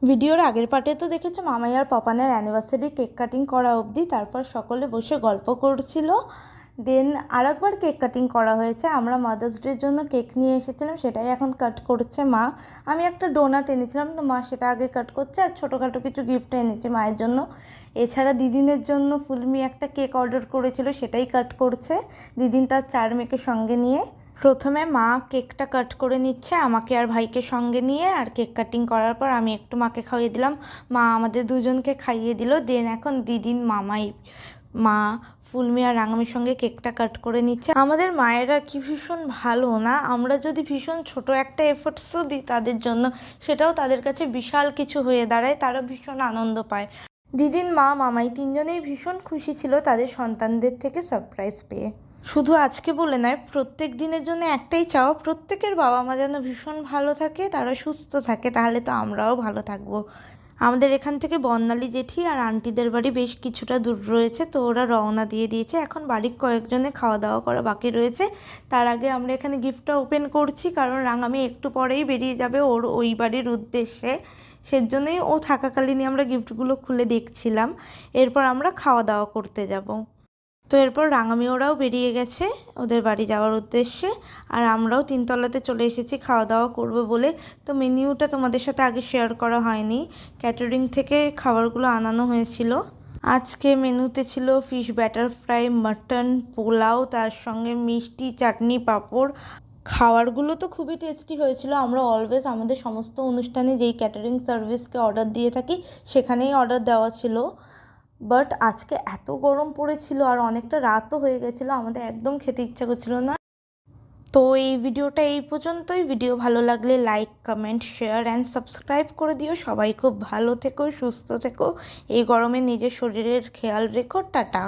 ভিডিওর আগের পার্টে তো দেখেছো মামাই আর পাপানের অ্যানিভার্সারি কেক কাটিং করা অবধি, তারপর সকলে বসে গল্প করছিল। দেন আরেকবার কেক কাটিং করা হয়েছে। আমরা মাদার্স ডের জন্য কেক নিয়ে এসেছিলাম, সেটাই এখন কাট করছে মা। আমি একটা ডোনাট এনেছিলাম, তো মা সেটা আগে কাট করছে, আর ছোটোখাটো কিছু গিফট এনেছি মায়ের জন্য। এছাড়া দিদিনের জন্য ফুলমি একটা কেক অর্ডার করেছিল, সেটাই কাট করছে দিদিন তার 4 মেয়েকে সঙ্গে নিয়ে। প্রথমে মা কেকটা কাট করে নিচ্ছে আমাকে আর ভাইকে সঙ্গে নিয়ে, আর কেক কাটিং করার পর আমি একটু মাকে খাইয়ে দিলাম, মা আমাদের দুজনকে খাইয়ে দিল। দেন এখন দিদিন, মামাই, মা, ফুলমি আর রাঙামির সঙ্গে কেকটা কাট করে নিচ্ছে। আমাদের মায়েরা কি ভীষণ ভালো না, আমরা যদি ভীষণ ছোট একটা এফোর্টসও দিই তাদের জন্য, সেটাও তাদের কাছে বিশাল কিছু হয়ে দাঁড়ায়, তারা ভীষণ আনন্দ পায়। দিদিন, মা, মামাই তিনজনেই ভীষণ খুশি ছিল তাদের সন্তানদের থেকে সারপ্রাইজ পেয়ে। শুধু আজকে বলে নয়, প্রত্যেক দিনের জন্য একটাই চাও, প্রত্যেকের বাবা মা যেন ভীষণ ভালো থাকে, তারা সুস্থ থাকে, তাহলে তো আমরাও ভালো থাকবো। আমাদের এখান থেকে বর্ণালী জেঠি আর আন্টিদের বাড়ি বেশ কিছুটা দূর রয়েছে, তো ওরা রওনা দিয়ে দিয়েছে। এখন বাড়ির কয়েকজনে খাওয়া দাওয়া করা বাকি রয়েছে। তার আগে আমরা এখানে গিফটটা ওপেন করছি, কারণ রাঙামি একটু পরেই বেরিয়ে যাবে ওর ওই বাড়ির উদ্দেশ্যে। সেজন্যই ও থাকাকালীনই আমরা গিফটগুলো খুলে দেখছিলাম। এরপর আমরা খাওয়া দাওয়া করতে যাব। তো এরপর রাঙামি ওরাও বেরিয়ে গেছে ওদের বাড়ি যাওয়ার উদ্দেশ্যে, আর আমরাও 3তলাতে চলে এসেছি খাওয়া দাওয়া করবো বলে। তো মেনিউটা তোমাদের সাথে আগে শেয়ার করা হয়নি, ক্যাটারিং থেকে খাবারগুলো আনানো হয়েছিল। আজকে মেনুতে ছিল fish batter fry, mutton, pulao, তার সঙ্গে মিষ্টি, চাটনি, পাঁপড়। খাবারগুলো তো খুবই টেস্টি হয়েছিল। আমরা অলওয়েজ আমাদের সমস্ত অনুষ্ঠানে যেই ক্যাটারিং সার্ভিসকে অর্ডার দিয়ে থাকি সেখানেই অর্ডার দেওয়া ছিল, বাট আজকে এত গরম পড়েছিল আর অনেকটা রাতও হয়ে গেছিলো, আমাদের একদম খেতে ইচ্ছা করছিল না। তো এই ভিডিওটা এই পর্যন্তই। ভিডিও ভালো লাগলে like, comment, share and subscribe করে দিও। সবাই খুব ভালো থেকো, সুস্থ থেকো, এই গরমে নিজের শরীরের খেয়াল রেখো। টাটা।